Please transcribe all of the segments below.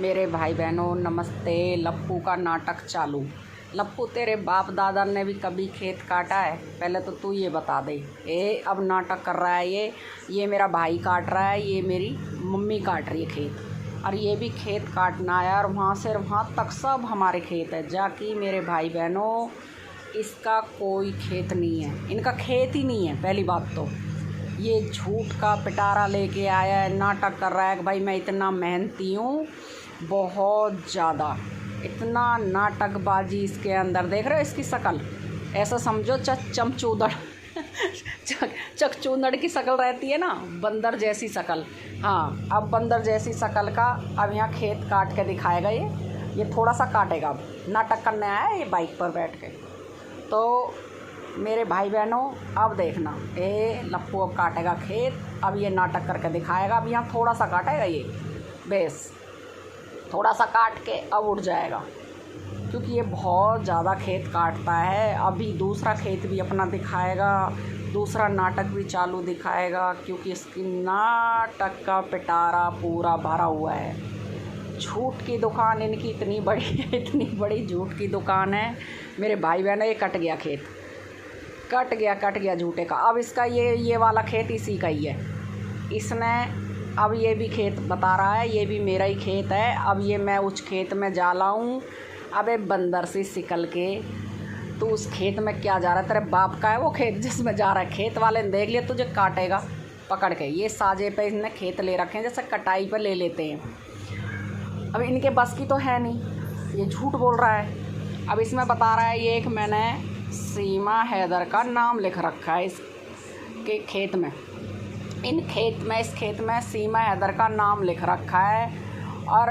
मेरे भाई बहनों नमस्ते। लप्पू का नाटक चालू। लप्पू तेरे बाप दादा ने भी कभी खेत काटा है? पहले तो तू ये बता दे। अब नाटक कर रहा है ये मेरा भाई काट रहा है, ये मेरी मम्मी काट रही है खेत, और ये भी खेत काटना है और वहाँ से वहाँ तक सब हमारे खेत है। जाकि मेरे भाई बहनों इसका कोई खेत नहीं है, इनका खेत ही नहीं है। पहली बात तो ये झूठ का पिटारा लेके आया है, नाटक कर रहा है कि भाई मैं इतना मेहनती हूँ, बहुत ज़्यादा। इतना नाटकबाजी इसके अंदर, देख रहे हो इसकी शक्ल, ऐसा समझो चमचूदड़ चकचूदड़ की शक्ल रहती है ना, बंदर जैसी शक्ल। हाँ, अब बंदर जैसी शक्ल का अब यहाँ खेत काट के दिखाएगा। ये थोड़ा सा काटेगा, अब नाटक करने आया है ये बाइक पर बैठ के। तो मेरे भाई बहनों अब देखना, लप्पू अब काटेगा खेत, अब ये नाटक करके दिखाएगा। अब यहाँ थोड़ा सा काटेगा ये, बेस थोड़ा सा काट के अब उड़ जाएगा, क्योंकि ये बहुत ज़्यादा खेत काटता है। अभी दूसरा खेत भी अपना दिखाएगा, दूसरा नाटक भी चालू दिखाएगा, क्योंकि इसकी नाटक का पिटारा पूरा भरा हुआ है। झूठ की दुकान इनकी इतनी बड़ी है, इतनी बड़ी झूठ की दुकान है। मेरे भाई बहनों ये कट गया खेत, कट गया झूठे का। अब इसका ये वाला खेत इसी का ही है। इसने अब ये भी खेत बता रहा है, ये भी मेरा ही खेत है। अब ये मैं उस खेत में जा लाऊँ। अबे बंदर से सिकल के, तू उस खेत में क्या जा रहा है? तेरे बाप का है वो खेत जिसमें जा रहा है? खेत वाले ने देख लिया तुझे काटेगा पकड़ के। ये साजे पे इसने खेत ले रखे हैं, जैसे कटाई पे ले लेते हैं। अब इनके बस की तो है नहीं, ये झूठ बोल रहा है। अब इसमें बता रहा है ये एक मैंने सीमा हैदर का नाम लिख रखा है इसके खेत में। इस खेत में सीमा हैदर का नाम लिख रखा है, और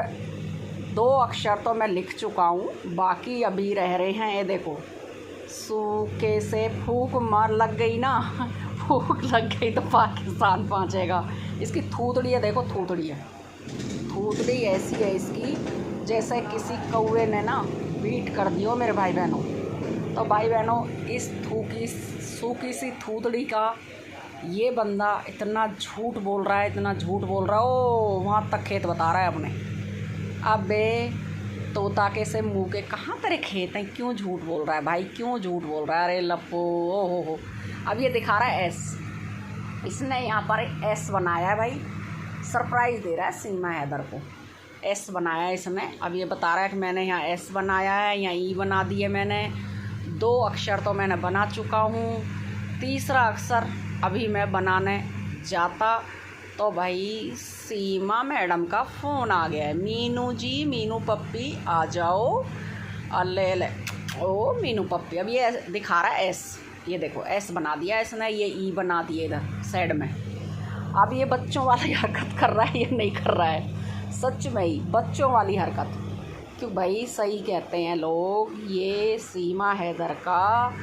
2 अक्षर तो मैं लिख चुका हूँ, बाकी अभी रह रहे हैं। ये देखो, सूखे से फूक मार लग गई ना फूक लग गई तो पाकिस्तान पहुँचेगा। इसकी थूथड़ी है, देखो थूथड़ी है, थूथड़ी ऐसी है इसकी जैसे किसी कौवे ने ना बीट कर दियो मेरे भाई बहनों। तो भाई बहनों इस सूखी सी थूथड़ी का ये बंदा इतना झूठ बोल रहा है, इतना झूठ बोल रहा है। ओ वहाँ तक खेत बता रहा है अपने। अबे तोता के से मुँह के, कहाँ तेरे खेत हैं? क्यों झूठ बोल रहा है भाई, क्यों झूठ बोल रहा है? अरे लप्पू ओ हो। अब ये दिखा रहा है एस, इसने यहाँ पर एस बनाया है भाई, सरप्राइज़ दे रहा है सीमा हैदर को। एस बनाया है इसने। अब ये बता रहा है कि मैंने यहाँ एस बनाया है, यहाँ ई बना दिए मैंने। 2 अक्षर तो मैंने बना चुका हूँ, तीसरा अक्षर अभी मैं बनाने जाता तो भाई सीमा मैडम का फ़ोन आ गया है। मीनू जी, मीनू पप्पी आ जाओ, ले ओ मीनू पप्पी। अब ये दिखा रहा है एस, ये देखो एस बना दिया इसने, ये ई बना दिए इधर साइड में। अब ये बच्चों वाली हरकत कर रहा है, ये नहीं कर रहा है, सच में ही बच्चों वाली हरकत। क्यों भाई, सही कहते हैं लोग, ये सीमा हैदर का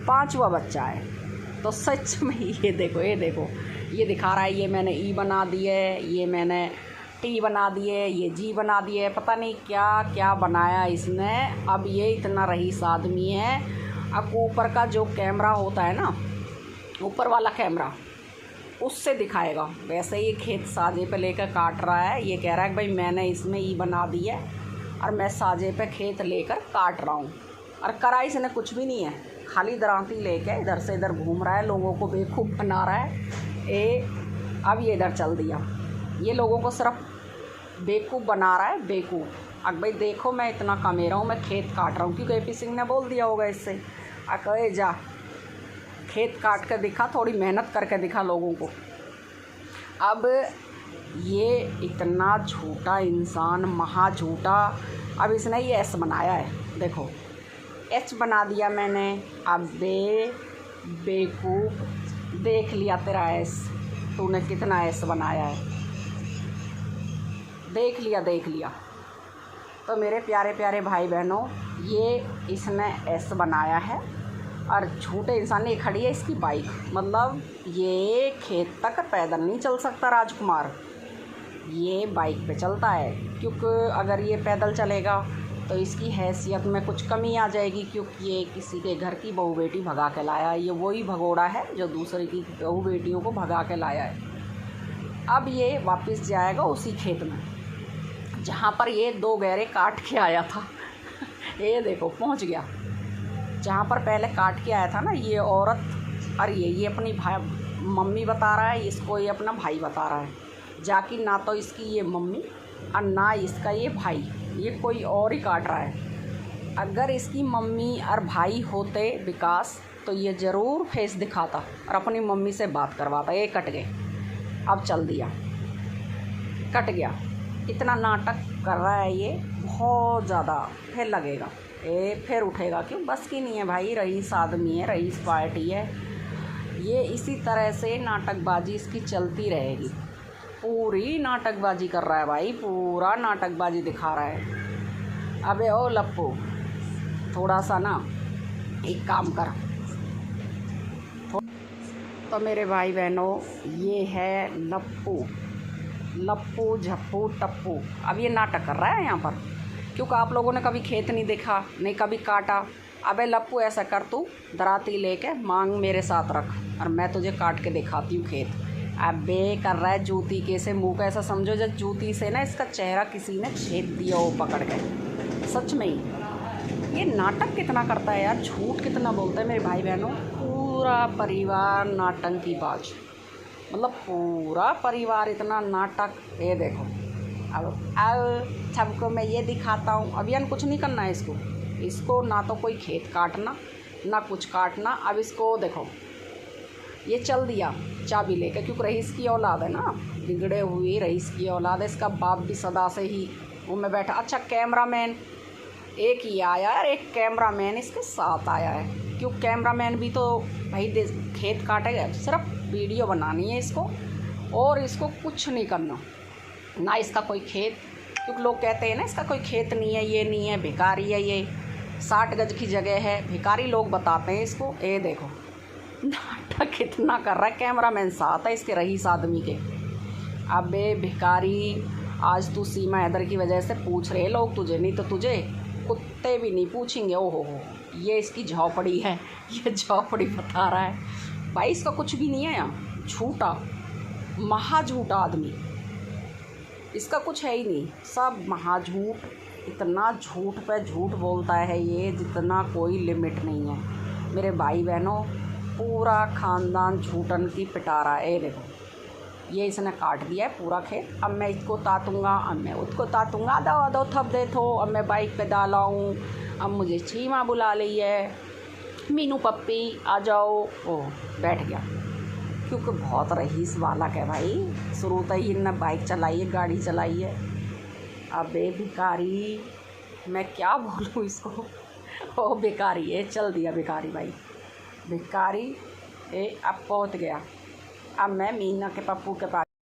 5वां बच्चा है। तो सच में ये देखो ये दिखा रहा है, ये मैंने ई बना दिए, ये मैंने टी बना दिए, ये जी बना दिए, पता नहीं क्या क्या बनाया इसने। अब ये इतना रईस आदमी है। अब ऊपर का जो कैमरा होता है ना, ऊपर वाला कैमरा, उससे दिखाएगा। वैसे ही खेत साजे पे लेकर काट रहा है। ये कह रहा है कि भाई मैंने इसमें ई बना दी है और मैं साजे पे खेत लेकर काट रहा हूँ, और करा इसने कुछ भी नहीं है, खाली दरांती लेके इधर से इधर घूम रहा है, लोगों को बेवकूफ़ बना रहा है। अब ये इधर चल दिया, ये लोगों को सिर्फ बेवकूफ़ बना रहा है, बेवकूफ़। अब भाई देखो मैं इतना कमेरा हूँ, मैं खेत काट रहा हूँ, क्योंकि AP सिंह ने बोल दिया होगा इससे, कहे जा खेत काट कर दिखा, थोड़ी मेहनत करके दिखा लोगों को। अब ये इतना झूठा इंसान, महा झूठा। अब इसने ये एस बनाया है, देखो एच बना दिया मैंने। अब बेवकूफ़, देख लिया तेरा एस, तूने कितना एस बनाया है, देख लिया। तो मेरे प्यारे प्यारे भाई बहनों, ये इसने एस बनाया है, और झूठे इंसान ने खड़ी है इसकी बाइक। मतलब ये खेत तक पैदल नहीं चल सकता राजकुमार, ये बाइक पे चलता है, क्योंकि अगर ये पैदल चलेगा तो इसकी हैसियत में कुछ कमी आ जाएगी, क्योंकि ये किसी के घर की बहू बेटी भगा के लाया है। ये वही भगोड़ा है जो दूसरे की बहू बेटियों को भगा के लाया है। अब ये वापस जाएगा उसी खेत में, जहाँ पर ये 2 गहरे काट के आया था ये देखो पहुँच गया जहाँ पर पहले काट के आया था ना ये औरत। और ये अपनी भाई मम्मी बता रहा है, इसको ये अपना भाई बता रहा है। जाकि ना तो इसकी ये मम्मी और ना इसका ये भाई, ये कोई और ही काट रहा है। अगर इसकी मम्मी और भाई होते विकास तो ये ज़रूर फेस दिखाता और अपनी मम्मी से बात करवाता। ये कट गए, अब चल दिया, कट गया। इतना नाटक कर रहा है ये बहुत ज़्यादा, फिर लगेगा फिर उठेगा। क्यों, बस की नहीं है भाई, रईस आदमी है, रईस पार्टी है। ये इसी तरह से नाटकबाजी इसकी चलती रहेगी। पूरी नाटकबाजी कर रहा है भाई, पूरा नाटकबाजी दिखा रहा है। अबे ओ लप्पू, थोड़ा सा ना एक काम कर। तो मेरे भाई बहनों, ये है लप्पू, लप्पू झप्पू टप्पू। अब ये नाटक कर रहा है यहाँ पर, क्योंकि आप लोगों ने कभी खेत नहीं देखा, नहीं कभी काटा। अबे लप्पू, ऐसा कर, तू दराती लेके मांग मेरे साथ रख और मैं तुझे काट के दिखाती हूँ खेत। अबे कर रहा है जूती के से मुँह का, ऐसा समझो जब जूती से ना इसका चेहरा किसी ने छेद दिया हो पकड़ के। सच में ही ये नाटक कितना करता है यार, झूठ कितना बोलता है मेरे भाई बहनों। पूरा परिवार नाटंकी बाज, मतलब पूरा परिवार इतना नाटक। ये देखो, अब सबको मैं ये दिखाता हूँ। अभियान कुछ नहीं करना है इसको ना तो कोई खेत काटना ना कुछ काटना। अब इसको देखो, ये चल दिया चाबी लेके, क्योंकि रईस की औलाद है ना, बिगड़े हुई रईस की औलाद है। इसका बाप भी सदा से ही वो में बैठा। अच्छा, कैमरामैन एक ही आया है, एक कैमरामैन इसके साथ आया है। क्यों, कैमरामैन भी तो भाई खेत काटेगा, सिर्फ वीडियो बनानी है इसको और इसको कुछ नहीं करना ना इसका कोई खेत। क्योंकि लोग कहते हैं ना इसका कोई खेत नहीं है, ये नहीं है, भिखारी है, ये 60 गज की जगह है, भिखारी लोग बताते हैं इसको। ये देखो नाटक कितना कर रहा है, कैमरामैन साथ है इसके रईस आदमी के। अबे भिखारी, आज तू सीमा हैदर की वजह से पूछ रहे लोग तुझे, नहीं तो तुझे कुत्ते भी नहीं पूछेंगे। ओहो हो, ये इसकी झोपड़ी है, ये झोपड़ी बता रहा है भाई। इसका कुछ भी नहीं है यहाँ, झूठा, महा झूठा आदमी, इसका कुछ है ही नहीं, सब महाझूठ। इतना झूठ पे झूठ बोलता है ये जितना कोई लिमिट नहीं है मेरे भाई बहनों। पूरा ख़ानदान झूठन की पिटारा है। ये देखो, ये इसने काट दिया है पूरा खेत। अब मैं इसको तातूँगा, अब मैं उसको तातूँगा, दो थप दे थो। अब मैं बाइक पे डाला हूँ, अब मुझे चीमा बुला ली है, मीनू पप्पी आ जाओ। ओह, बैठ गया, क्योंकि बहुत रईस बालक है भाई, शुरू से ही इन्होंने बाइक चलाई है, गाड़ी चलाई है। अबे भिखारी, मैं क्या बोलूँ इसको। ओ भिखारी, ये चल दिया भिखारी भाई, भिखारी। अब पहुँच गया। अब मैं मीना के पप्पू के पास